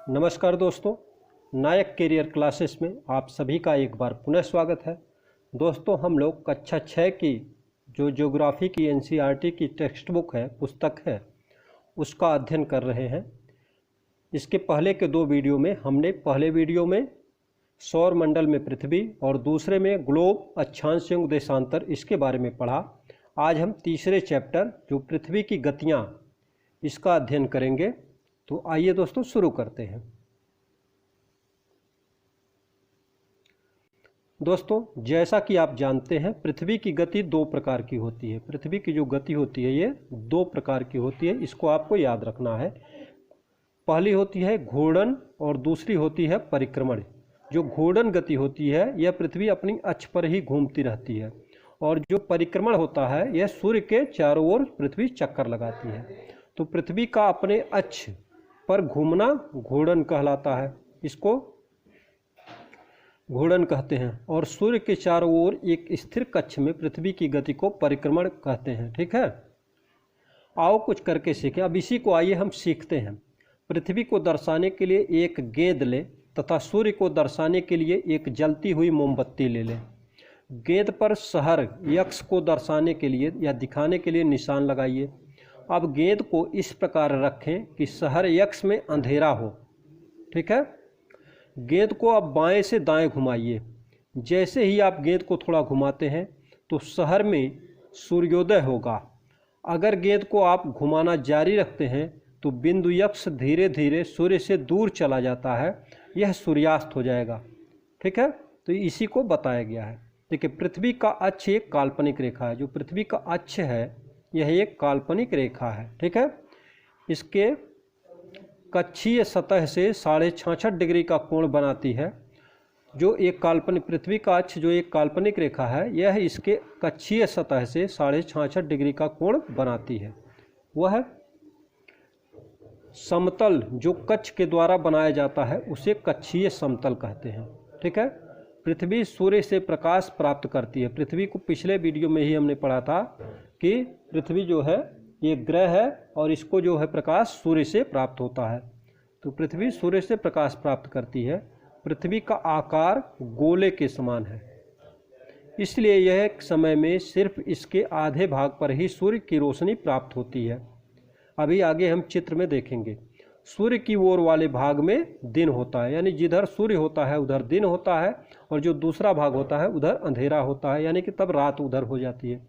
नमस्कार दोस्तों, नायक career classes में आप सभी का एक बार पुनः स्वागत है। दोस्तों, हम लोग कक्षा 6 की जो ज्योग्राफी की एनसीईआरटी की टेक्स्ट बुक है, पुस्तक है, उसका अध्ययन कर रहे हैं। इसके पहले के 2 वीडियो में हमने पहले वीडियो में सौर मंडल में पृथ्वी और दूसरे में ग्लोब अक्षांश एवं देशांतर इसके बारे में पढ़ा। आज हम तीसरे चैप्टर जो पृथ्वी की गतियाँ इसका अध्ययन करेंगे। तो आइए दोस्तों शुरू करते हैं। दोस्तों, जैसा कि आप जानते हैं, पृथ्वी की गति 2 प्रकार की होती है। पृथ्वी की जो गति होती है ये 2 प्रकार की होती है, इसको आपको याद रखना है। पहली होती है घूर्णन और दूसरी होती है परिक्रमण। जो घूर्णन गति होती है यह पृथ्वी अपनी अक्ष पर ही घूमती रहती है, और जो परिक्रमण होता है यह सूर्य के चारों ओर पृथ्वी चक्कर लगाती है। तो पृथ्वी का अपने अक्ष पर घूमना घूर्णन कहलाता है, इसको घूर्णन कहते हैं। और सूर्य के चारों ओर एक स्थिर कक्ष में पृथ्वी की गति को परिक्रमण कहते हैं। ठीक है, आओ कुछ करके सीखें। अब इसी को आइए हम सीखते हैं। पृथ्वी को दर्शाने के लिए एक गेंद ले तथा सूर्य को दर्शाने के लिए एक जलती हुई मोमबत्ती ले लें। गेंद पर शहर यक्ष को दर्शाने के लिए या दिखाने के लिए निशान लगाइए। अब गेंद को इस प्रकार रखें कि शहर यक्ष में अंधेरा हो। ठीक है, गेंद को अब बाएं से दाएं घुमाइए। जैसे ही आप गेंद को थोड़ा घुमाते हैं तो शहर में सूर्योदय होगा। अगर गेंद को आप घुमाना जारी रखते हैं तो बिंदु यक्ष धीरे धीरे सूर्य से दूर चला जाता है, यह सूर्यास्त हो जाएगा। ठीक है, तो इसी को बताया गया है। देखिए, पृथ्वी का अक्ष एक काल्पनिक रेखा है। जो पृथ्वी का अक्ष है यह एक काल्पनिक रेखा है। ठीक है, इसके कक्षीय सतह से 66.5 डिग्री का कोण बनाती है। जो एक काल्पनिक पृथ्वी का अक्ष जो एक काल्पनिक रेखा है यह इसके कक्षीय सतह से 66.5 डिग्री का कोण बनाती है। वह समतल जो कक्ष के द्वारा बनाया जाता है उसे कक्षीय समतल कहते हैं। ठीक है, पृथ्वी सूर्य से प्रकाश प्राप्त करती है। पृथ्वी को पिछले वीडियो में ही हमने पढ़ा था कि पृथ्वी जो है ये ग्रह है और इसको जो है प्रकाश सूर्य से प्राप्त होता है। तो पृथ्वी सूर्य से प्रकाश प्राप्त करती है। पृथ्वी का आकार गोले के समान है, इसलिए यह समय में सिर्फ इसके आधे भाग पर ही सूर्य की रोशनी प्राप्त होती है। अभी आगे हम चित्र में देखेंगे। सूर्य की ओर वाले भाग में दिन होता है, यानी जिधर सूर्य होता है उधर दिन होता है, और जो दूसरा भाग होता है उधर अंधेरा होता है, यानी कि तब रात उधर हो जाती है।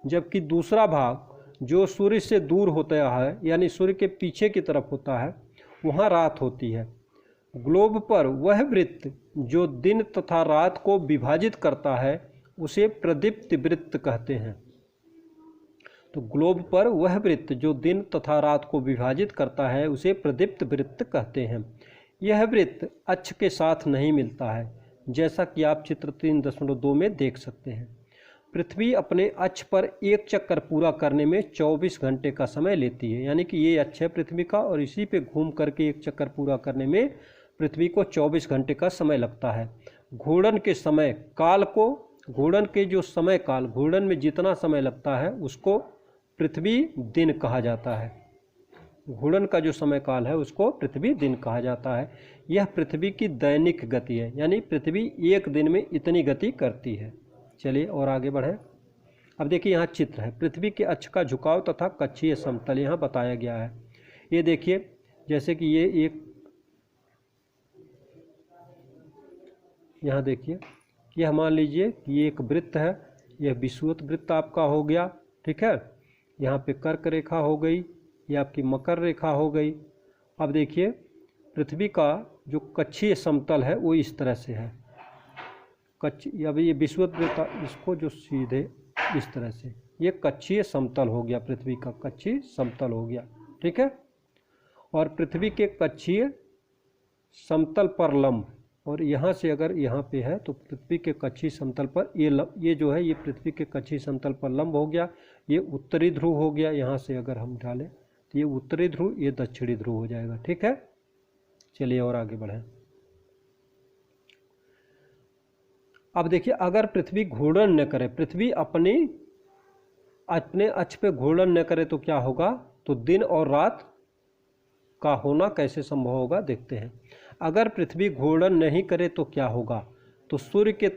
जबकि दूसरा भाग जो सूर्य से दूर होता है, यानी सूर्य के पीछे की तरफ होता है, वहाँ रात होती है। ग्लोब पर वह वृत्त जो दिन तथा रात को विभाजित करता है उसे प्रदीप्त वृत्त कहते हैं। तो ग्लोब पर वह वृत्त जो दिन तथा रात को विभाजित करता है उसे प्रदीप्त वृत्त कहते हैं। यह वृत्त अक्ष के साथ नहीं मिलता है, जैसा कि आप चित्र 3.2 में देख सकते हैं। पृथ्वी अपने अक्ष पर एक चक्कर पूरा करने में 24 घंटे का समय लेती है, यानी कि ये अक्ष है पृथ्वी का और इसी पे घूम करके एक चक्कर पूरा करने में पृथ्वी को 24 घंटे का समय लगता है। घूर्णन के समय काल को, घूर्णन के जो समय काल, घूर्णन में जितना समय लगता है उसको पृथ्वी दिन कहा जाता है। घूर्णन का जो समय काल है उसको पृथ्वी दिन कहा जाता है। यह पृथ्वी की दैनिक गति है, यानी पृथ्वी एक दिन में इतनी गति करती है। चलिए और आगे बढ़ें। अब देखिए यहाँ चित्र है। पृथ्वी के अक्ष का झुकाव तथा कक्षीय समतल यहाँ बताया गया है। ये देखिए, जैसे कि ये एक, यहाँ देखिए, यह मान लीजिए कि ये एक वृत्त है। यह विषुवत वृत्त आपका हो गया। ठीक है, यहाँ पे कर्क रेखा हो गई, ये आपकी मकर रेखा हो गई। अब देखिए, पृथ्वी का जो कक्षीय समतल है वो इस तरह से है। अब ये विषुवत वृत्त, इसको जो सीधे इस तरह से, ये कक्षीय समतल हो गया, पृथ्वी का कक्षीय समतल हो गया। ठीक है, और पृथ्वी के कक्षीय समतल पर लंब, और यहाँ से अगर यहाँ पे है तो पृथ्वी के कक्षीय समतल पर ये जो है ये पृथ्वी के कक्षीय समतल पर लंब हो गया। ये उत्तरी ध्रुव हो गया। यहाँ से अगर हम डालें तो ये उत्तरी ध्रुव, ये दक्षिणी ध्रुव हो जाएगा। ठीक है, चलिए और आगे बढ़ें। अब देखिए, अगर पृथ्वी घूर्णन न करे, पृथ्वी अपने अक्ष पे घूर्णन न करे तो क्या होगा? तो दिन और रात का होना कैसे संभव होगा देखते हैं। अगर पृथ्वी घूर्णन नहीं करे तो क्या होगा? तो सूर्य के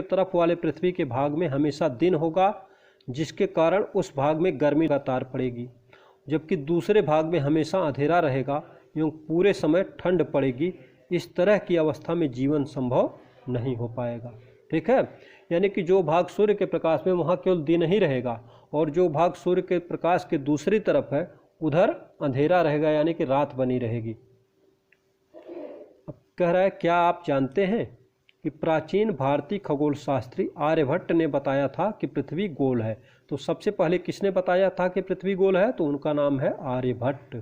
तरफ वाले पृथ्वी के भाग में हमेशा दिन होगा, जिसके कारण उस भाग में गर्मी लगातार पड़ेगी, जबकि दूसरे भाग में हमेशा अंधेरा रहेगा एवं पूरे समय ठंड पड़ेगी। इस तरह की अवस्था में जीवन संभव नहीं हो पाएगा। ठीक है, यानी कि जो भाग सूर्य के प्रकाश में वहाँ केवल दिन ही रहेगा और जो भाग सूर्य के प्रकाश के दूसरी तरफ है उधर अंधेरा रहेगा, यानी कि रात बनी रहेगी। अब कह रहा है, क्या आप जानते हैं कि प्राचीन भारतीय खगोल शास्त्री आर्यभट्ट ने बताया था कि पृथ्वी गोल है? तो सबसे पहले किसने बताया था कि पृथ्वी गोल है? तो उनका नाम है आर्यभट्ट।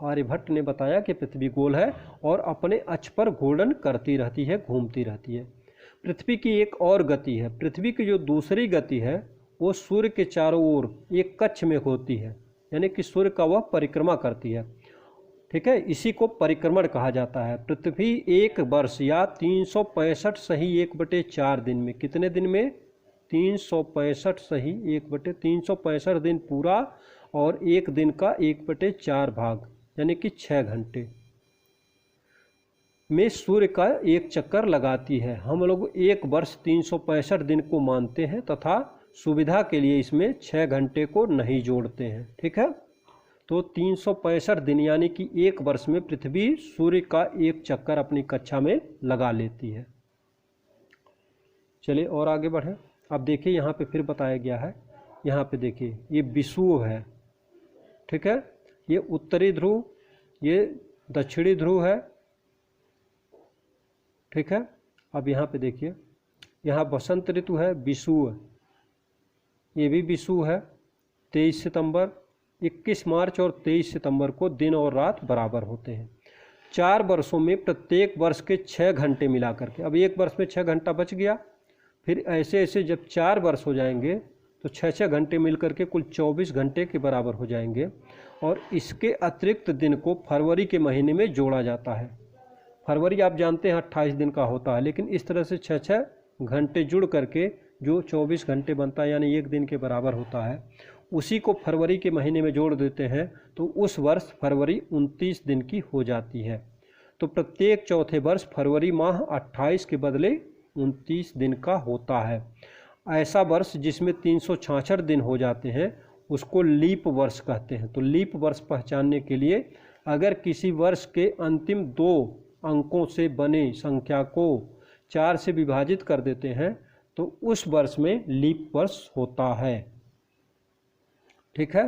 आर्यभट्ट ने बताया कि पृथ्वी गोल है और अपने अक्ष पर घूर्णन करती रहती है, घूमती रहती है। पृथ्वी की एक और गति है। पृथ्वी की जो दूसरी गति है वो सूर्य के चारों ओर एक कक्ष में होती है, यानी कि सूर्य का वह परिक्रमा करती है। ठीक है, इसी को परिक्रमण कहा जाता है। पृथ्वी एक वर्ष या 365 सही 1/4 दिन में, कितने दिन में? 365 सही 1/365 दिन पूरा और एक दिन का 1/4 भाग, यानी कि 6 घंटे में सूर्य का एक चक्कर लगाती है। हम लोग एक वर्ष 365 दिन को मानते हैं तथा सुविधा के लिए इसमें 6 घंटे को नहीं जोड़ते हैं। ठीक है, तो 365 दिन यानी कि एक वर्ष में पृथ्वी सूर्य का एक चक्कर अपनी कक्षा में लगा लेती है। चलिए और आगे बढ़ें। अब देखिए यहाँ पे फिर बताया गया है, यहाँ पे देखिए ये विषुव है। ठीक है, ये उत्तरी ध्रुव, ये दक्षिणी ध्रुव है। ठीक है, अब यहाँ पे देखिए, यहाँ बसंत ऋतु है, विषुव, ये भी विषुव है। 23 सितंबर, 21 मार्च और 23 सितंबर को दिन और रात बराबर होते हैं। 4 वर्षों में प्रत्येक वर्ष के 6 घंटे मिला करके, अब एक वर्ष में 6 घंटा बच गया, फिर ऐसे ऐसे जब 4 वर्ष हो जाएंगे तो 6-6 घंटे मिल करके कुल 24 घंटे के बराबर हो जाएंगे। और इसके अतिरिक्त दिन को फरवरी के महीने में जोड़ा जाता है। फरवरी आप जानते हैं 28 दिन का होता है, लेकिन इस तरह से 6-6 घंटे जुड़ करके जो 24 घंटे बनता है, यानी एक दिन के बराबर होता है, उसी को फरवरी के महीने में जोड़ देते हैं तो उस वर्ष फरवरी 29 दिन की हो जाती है। तो प्रत्येक चौथे वर्ष फरवरी माह 28 के बदले 29 दिन का होता है। ऐसा वर्ष जिसमें 366 दिन हो जाते हैं उसको लीप वर्ष कहते हैं। तो लीप वर्ष पहचानने के लिए अगर किसी वर्ष के अंतिम 2 अंकों से बने संख्या को 4 से विभाजित कर देते हैं तो उस वर्ष में लीप वर्ष होता है। ठीक है,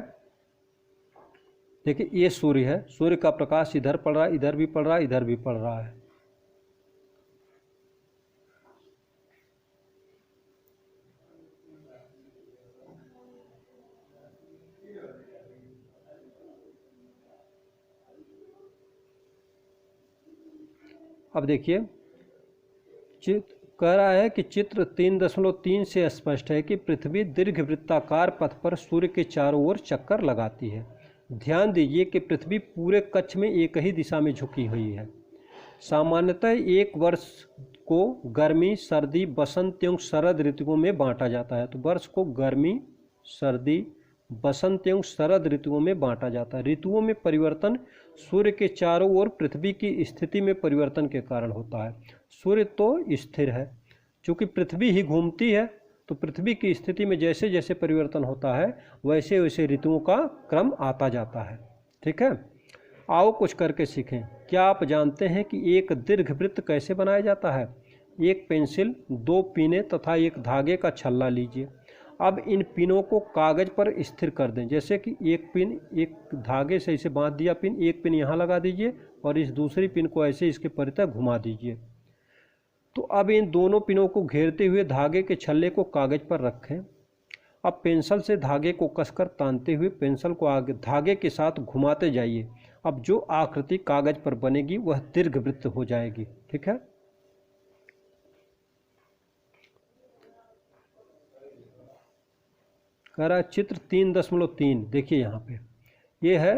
देखिए ये सूर्य है, सूर्य का प्रकाश इधर पड़ रहा है, इधर भी पड़ रहा है, इधर भी पड़ रहा है। अब देखिए कह रहा है कि चित्र 3.3 से स्पष्ट है कि पृथ्वी दीर्घवृत्ताकार पथ पर सूर्य के चारों ओर चक्कर लगाती है। ध्यान दीजिए कि पृथ्वी पूरे कक्ष में एक ही दिशा में झुकी हुई है। सामान्यतः एक वर्ष को गर्मी, सर्दी, बसंत एवं शरद ऋतुओं में बांटा जाता है। तो वर्ष को गर्मी, सर्दी, बसंत एवं शरद ऋतुओं में बांटा जाता है। ऋतुओं में परिवर्तन सूर्य के चारों ओर पृथ्वी की स्थिति में परिवर्तन के कारण होता है। सूर्य तो स्थिर है, चूँकि पृथ्वी ही घूमती है, तो पृथ्वी की स्थिति में जैसे जैसे परिवर्तन होता है वैसे वैसे ऋतुओं का क्रम आता जाता है। ठीक है, आओ कुछ करके सीखें। क्या आप जानते हैं कि एक दीर्घवृत्त कैसे बनाया जाता है? एक पेंसिल, 2 पिनें तथा एक धागे का छल्ला लीजिए। अब इन पिनों को कागज पर स्थिर कर दें। जैसे कि एक पिन एक धागे से इसे बांध दिया पिन, एक पिन यहाँ लगा दीजिए और इस दूसरी पिन को ऐसे इसके परितः घुमा दीजिए। तो अब इन दोनों पिनों को घेरते हुए धागे के छल्ले को कागज पर रखें। अब पेंसिल से धागे को कसकर तानते हुए पेंसिल को आगे धागे के साथ घुमाते जाइए। अब जो आकृति कागज पर बनेगी वह दीर्घवृत्त हो जाएगी। ठीक है, कह रहा है चित्र 3.3। देखिए यहाँ पे ये है,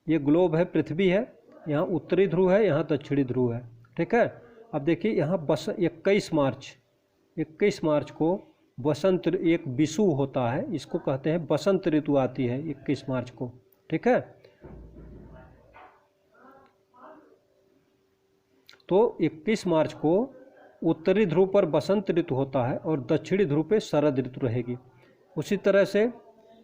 ये ग्लोब है, पृथ्वी है, यहाँ उत्तरी ध्रुव है, यहाँ दक्षिणी ध्रुव है। ठीक है, अब देखिए यहाँ 21 मार्च को बसंत एक विषु होता है, इसको कहते हैं बसंत ऋतु आती है 21 मार्च को। ठीक है, तो 21 मार्च को उत्तरी ध्रुव पर बसंत ऋतु होता है और दक्षिणी ध्रुव पे शरद ऋतु रहेगी। उसी तरह से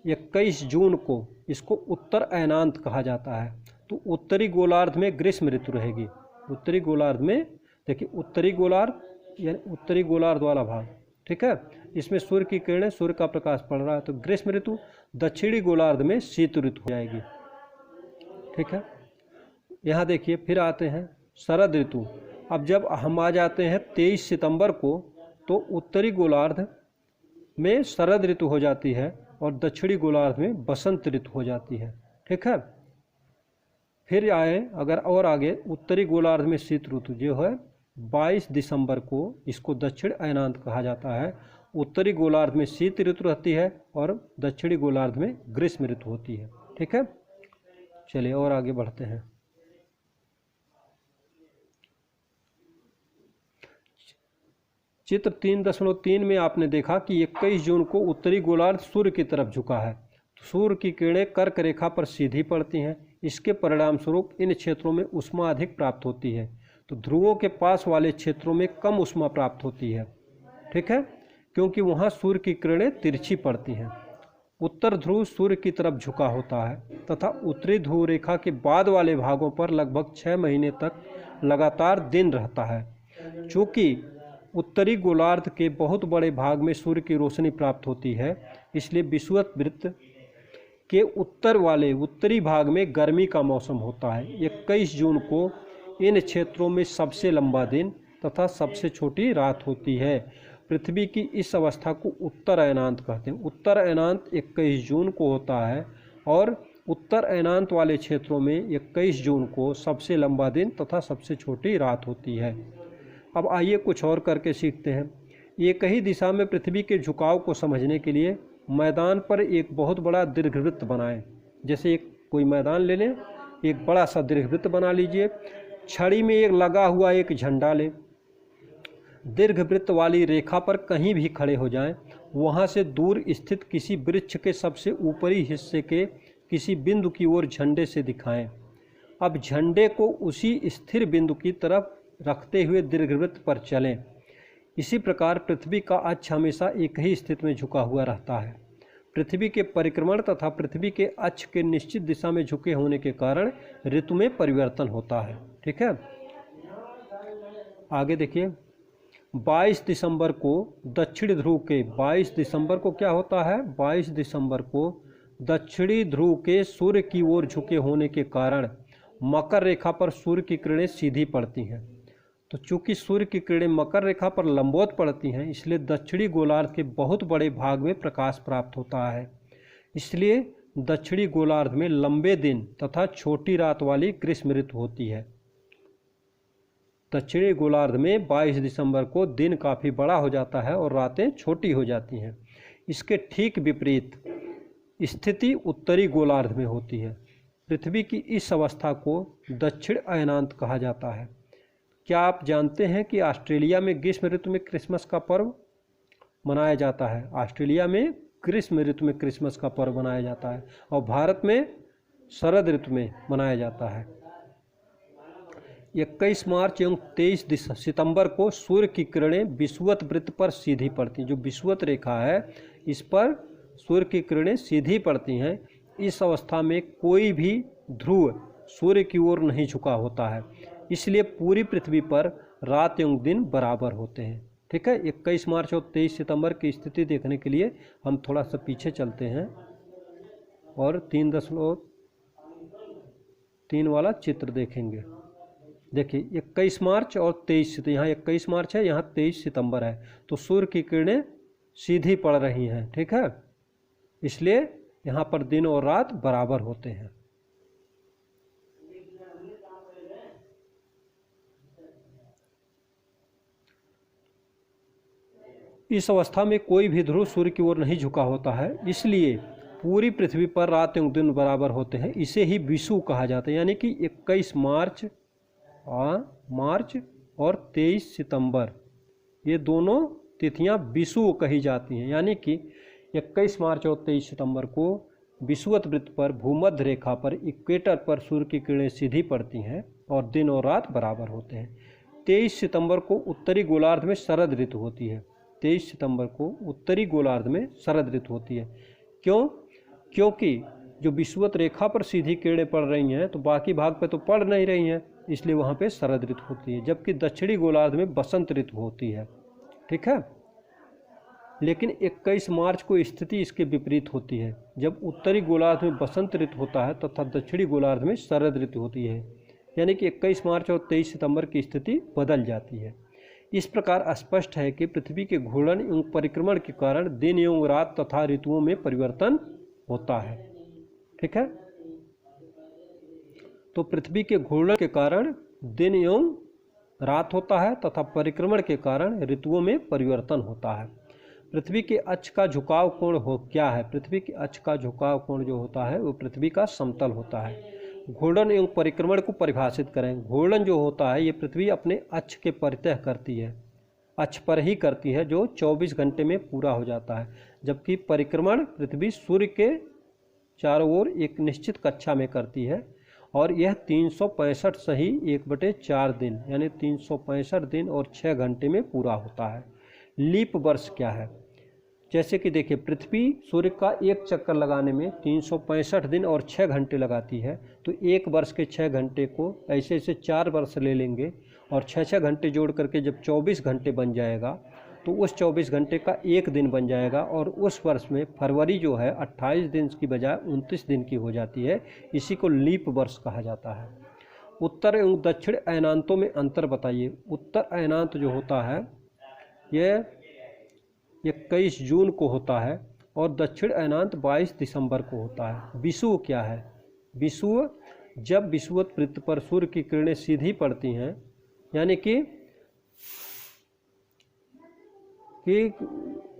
21 जून को इसको उत्तर अयनांत कहा जाता है, तो उत्तरी गोलार्ध में ग्रीष्म ऋतु रहेगी। उत्तरी गोलार्ध में देखिए, उत्तरी गोलार्ध यानी उत्तरी गोलार्ध वाला भाग, ठीक है, इसमें सूर्य की किरणें, सूर्य का प्रकाश पड़ रहा है, तो ग्रीष्म ऋतु। दक्षिणी गोलार्ध में शीत ऋतु हो जाएगी। ठीक है, यहाँ देखिए फिर आते हैं शरद ऋतु। अब जब हम आ जाते हैं 23 सितंबर को, तो उत्तरी गोलार्ध में शरद ऋतु हो जाती है और दक्षिणी गोलार्ध में बसंत ऋतु हो जाती है। ठीक है, फिर आए अगर और आगे, उत्तरी गोलार्ध में शीत ऋतु जो है 22 दिसंबर को, इसको दक्षिण अयनांत कहा जाता है। उत्तरी गोलार्ध में शीत ऋतु रहती है और दक्षिणी गोलार्ध में ग्रीष्म ऋतु होती है। ठीक है, चलिए और आगे बढ़ते हैं। चित्र 3.3 में आपने देखा कि 21 जून को उत्तरी गोलार्ध सूर्य की तरफ झुका है, तो सूर्य की किरणें कर्क रेखा पर सीधी पड़ती हैं। इसके परिणाम स्वरूप इन क्षेत्रों में ऊष्मा अधिक प्राप्त होती है, तो ध्रुवों के पास वाले क्षेत्रों में कम ऊष्मा प्राप्त होती है। ठीक है, क्योंकि वहाँ सूर्य की किरणें तिरछी पड़ती हैं। उत्तर ध्रुव सूर्य की तरफ झुका होता है तथा उत्तरी ध्रुव रेखा के बाद वाले भागों पर लगभग 6 महीने तक लगातार दिन रहता है। चूँकि उत्तरी गोलार्ध के बहुत बड़े भाग में सूर्य की रोशनी प्राप्त होती है, इसलिए विषुवत वृत्त के उत्तर वाले उत्तरी भाग में गर्मी का मौसम होता है। 21 जून को इन क्षेत्रों में सबसे लंबा दिन तथा सबसे छोटी रात होती है। पृथ्वी की इस अवस्था को उत्तर अयनांत कहते हैं। उत्तर अयनांत 21 जून को होता है और उत्तर अयनांत वाले क्षेत्रों में 21 जून को सबसे लंबा दिन तथा सबसे छोटी रात होती है। अब आइए कुछ और करके सीखते हैं। एक ही दिशा में पृथ्वी के झुकाव को समझने के लिए मैदान पर एक बहुत बड़ा दीर्घवृत्त बनाएं। जैसे एक कोई मैदान ले लें, एक बड़ा सा दीर्घवृत्त बना लीजिए, छड़ी में एक लगा हुआ एक झंडा लें, दीर्घवृत्त वाली रेखा पर कहीं भी खड़े हो जाएं, वहां से दूर स्थित किसी वृक्ष के सबसे ऊपरी हिस्से के किसी बिंदु की ओर झंडे से दिखाएं। अब झंडे को उसी स्थिर बिंदु की तरफ रखते हुए दीर्घवृत्त पर चलें। इसी प्रकार पृथ्वी का अक्ष हमेशा एक ही स्थिति में झुका हुआ रहता है। पृथ्वी के परिक्रमण तथा पृथ्वी के अक्ष के निश्चित दिशा में झुके होने के कारण ऋतु में परिवर्तन होता है। ठीक है, आगे देखिए, 22 दिसंबर को दक्षिणी ध्रुव के 22 दिसंबर को क्या होता है, 22 दिसंबर को दक्षिणी ध्रुव के सूर्य की ओर झुके होने के कारण मकर रेखा पर सूर्य की किरणें सीधी पड़ती हैं। तो चूंकि सूर्य की किरणें मकर रेखा पर लंबवत पड़ती हैं, इसलिए दक्षिणी गोलार्ध के बहुत बड़े भाग में प्रकाश प्राप्त होता है। इसलिए दक्षिणी गोलार्ध में लंबे दिन तथा छोटी रात वाली ग्रीष्म ऋतु होती है। दक्षिणी गोलार्ध में 22 दिसंबर को दिन काफ़ी बड़ा हो जाता है और रातें छोटी हो जाती हैं। इसके ठीक विपरीत स्थिति उत्तरी गोलार्ध में होती है। पृथ्वी की इस अवस्था को दक्षिण अयनांत कहा जाता है। क्या आप जानते हैं कि ऑस्ट्रेलिया में ग्रीष्म ऋतु में क्रिसमस का पर्व मनाया जाता है? ऑस्ट्रेलिया में ग्रीष्म ऋतु में क्रिसमस का पर्व मनाया जाता है और भारत में शरद ऋतु में मनाया जाता है। 21 मार्च एवं 23 सितंबर को सूर्य की किरणें विषुवत वृत्त पर सीधी पड़ती हैं। जो विषुवत रेखा है, इस पर सूर्य की किरणें सीधी पड़ती हैं। इस अवस्था में कोई भी ध्रुव सूर्य की ओर नहीं झुका होता है, इसलिए पूरी पृथ्वी पर रात एवं दिन बराबर होते हैं। ठीक है, 21 मार्च और 23 सितंबर की स्थिति देखने के लिए हम थोड़ा सा पीछे चलते हैं और 3.3 वाला चित्र देखेंगे। देखिए, 21 मार्च और 23, तो यहाँ 21 मार्च है, यहाँ 23 सितंबर है, तो सूर्य की किरणें सीधी पड़ रही हैं। ठीक है, इसलिए यहाँ पर दिन और रात बराबर होते हैं। इस अवस्था में कोई भी ध्रुव सूर्य की ओर नहीं झुका होता है, इसलिए पूरी पृथ्वी पर रात एवं दिन बराबर होते हैं। इसे ही विषुव कहा जाता है। यानी कि 21 मार्च और 23 सितंबर ये दोनों तिथियां विषुव कही जाती हैं, यानी कि 21 मार्च और 23 सितंबर को विषुवत वृत्त पर भूमध्य रेखा पर इक्वेटर पर सूर्य की किरणें सीधी पड़ती हैं और दिन और रात बराबर होते हैं। 23 सितंबर को उत्तरी गोलार्ध में शरद ऋतु होती है। 23 सितंबर को उत्तरी गोलार्ध में शरद ऋतु होती है। क्यों? क्योंकि जो विषुवत रेखा पर सीधी किरणें पड़ रही हैं तो बाकी भाग पे तो पड़ नहीं रही हैं, इसलिए वहाँ पे शरद ऋतु होती है, जबकि दक्षिणी गोलार्ध में बसंत ऋतु होती है। ठीक है, लेकिन 21 मार्च को स्थिति इसके विपरीत होती है, जब उत्तरी गोलार्ध में बसंत ऋतु होता है तथा दक्षिणी गोलार्ध में शरद ऋतु होती है, यानी कि 21 मार्च और 23 सितंबर की स्थिति बदल जाती है। इस प्रकार स्पष्ट है कि पृथ्वी के घूर्णन एवं परिक्रमण के कारण दिन एवं रात तथा ऋतुओं में परिवर्तन होता है। ठीक है, तो पृथ्वी के घूर्णन के कारण दिन एवं रात होता है तथा परिक्रमण के कारण ऋतुओं में परिवर्तन होता है। पृथ्वी के अक्ष का झुकाव कोण क्या है? पृथ्वी के अक्ष का झुकाव कोण जो होता है वो पृथ्वी का समतल होता है। घूर्णन एवं परिक्रमण को परिभाषित करें। घूर्णन जो होता है ये पृथ्वी अपने अक्ष के परितः करती है, अक्ष पर ही करती है, जो 24 घंटे में पूरा हो जाता है, जबकि परिक्रमण पृथ्वी सूर्य के चारों ओर एक निश्चित कक्षा में करती है और यह 365 सही 1/4 दिन यानी 365 दिन और 6 घंटे में पूरा होता है। लीप वर्ष क्या है? जैसे कि देखिए, पृथ्वी सूर्य का एक चक्कर लगाने में 365 दिन और 6 घंटे लगाती है, तो एक वर्ष के 6 घंटे को ऐसे 4 वर्ष ले लेंगे और 6 घंटे जोड़ करके जब 24 घंटे बन जाएगा तो उस 24 घंटे का एक दिन बन जाएगा और उस वर्ष में फरवरी जो है 28 दिन की बजाय 29 दिन की हो जाती है। इसी को लीप वर्ष कहा जाता है। उत्तर एवं दक्षिण अयनांतों में अंतर बताइए। उत्तर अयनांत जो होता है ये 21 जून को होता है और दक्षिण अयनांत 22 दिसंबर को होता है। विषुव क्या है? विषुव जब विषुवत वृत्त पर सूर्य की किरणें सीधी पड़ती हैं, यानी कि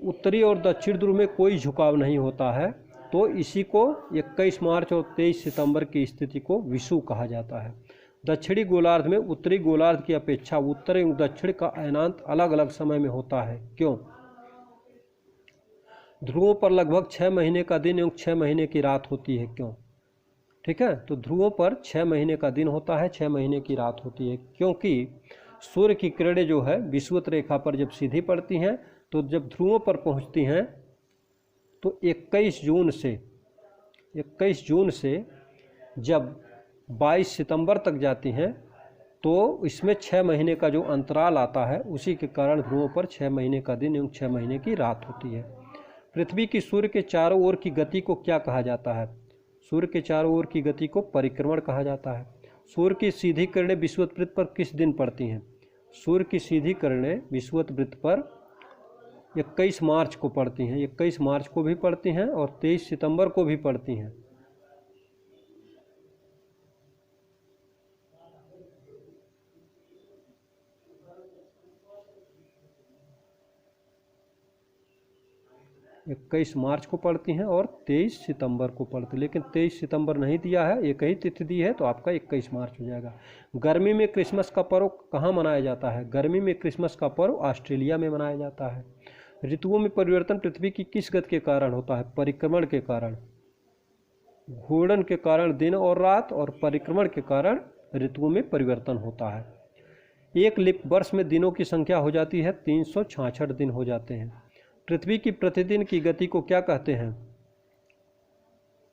उत्तरी और दक्षिण ध्रुव में कोई झुकाव नहीं होता है, तो इसी को 21 मार्च और 23 सितंबर की स्थिति को विषुव कहा जाता है। दक्षिणी गोलार्ध में उत्तरी गोलार्ध की अपेक्षा उत्तर एवं दक्षिण का अयनांत अलग अलग समय में होता है। क्यों? ध्रुवों पर लगभग 6 महीने का दिन एवं 6 महीने की रात होती है। क्यों? ठीक है, तो ध्रुवों पर 6 महीने का दिन होता है, 6 महीने की रात होती है, क्योंकि सूर्य की किरणें जो है विषुवत रेखा पर जब सीधी पड़ती हैं तो जब ध्रुवों पर पहुंचती हैं तो 21 जून से जब 22 सितंबर तक जाती हैं तो इसमें 6 महीने का जो अंतराल आता है, उसी के कारण ध्रुवों पर 6 महीने का दिन एवं 6 महीने की रात होती है। पृथ्वी की सूर्य के चारों ओर की गति को क्या कहा जाता है? सूर्य के चारों ओर की गति को परिक्रमण कहा जाता है। सूर्य की सीधी किरणें विषुवत वृत्त पर किस दिन पड़ती हैं? सूर्य की सीधी किरणें विषुवत वृत्त पर 21 मार्च को पड़ती हैं। 21 मार्च को भी पड़ती हैं और 23 सितंबर को भी पड़ती हैं। इक्कीस मार्च को पड़ती हैं और 23 सितंबर को पड़ती है, लेकिन 23 सितंबर नहीं दिया है, एक ही तिथि दी है, तो आपका 21 मार्च हो जाएगा। गर्मी में क्रिसमस का पर्व कहाँ मनाया जाता है? गर्मी में क्रिसमस का पर्व ऑस्ट्रेलिया में मनाया जाता है। ऋतुओं में परिवर्तन पृथ्वी की किस गति के कारण होता है? परिक्रमण के कारण। घूर्णन के कारण दिन और रात और परिक्रमण के कारण ऋतुओं में परिवर्तन होता है। एक लीप वर्ष में दिनों की संख्या हो जाती है 366 दिन हो जाते हैं। पृथ्वी की प्रतिदिन की गति को क्या कहते हैं?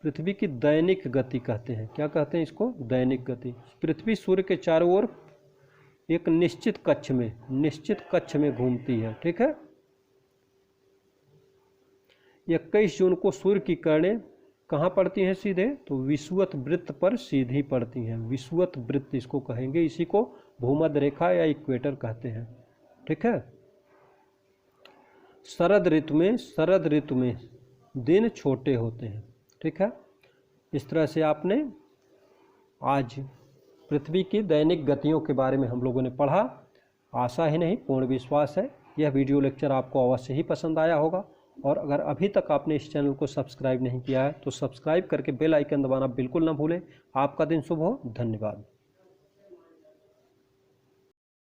पृथ्वी की दैनिक गति कहते हैं। क्या कहते हैं इसको? दैनिक गति। पृथ्वी सूर्य के चारों ओर एक निश्चित कक्ष में घूमती है। ठीक है। 21 जून को सूर्य की किरणें कहाँ पड़ती हैं सीधे? तो विषुवत वृत्त पर सीधी पड़ती हैं। विषुवत वृत्त इसको कहेंगे, इसी को भूमध्य रेखा या इक्वेटर कहते हैं। ठीक है। शरद ऋतु में दिन छोटे होते हैं। ठीक है। इस तरह से आपने आज पृथ्वी की दैनिक गतियों के बारे में हम लोगों ने पढ़ा। आशा ही नहीं, पूर्ण विश्वास है यह वीडियो लेक्चर आपको अवश्य ही पसंद आया होगा। और अगर अभी तक आपने इस चैनल को सब्सक्राइब नहीं किया है तो सब्सक्राइब करके बेल आइकन दबाना बिल्कुल ना भूलें। आपका दिन शुभ हो। धन्यवाद।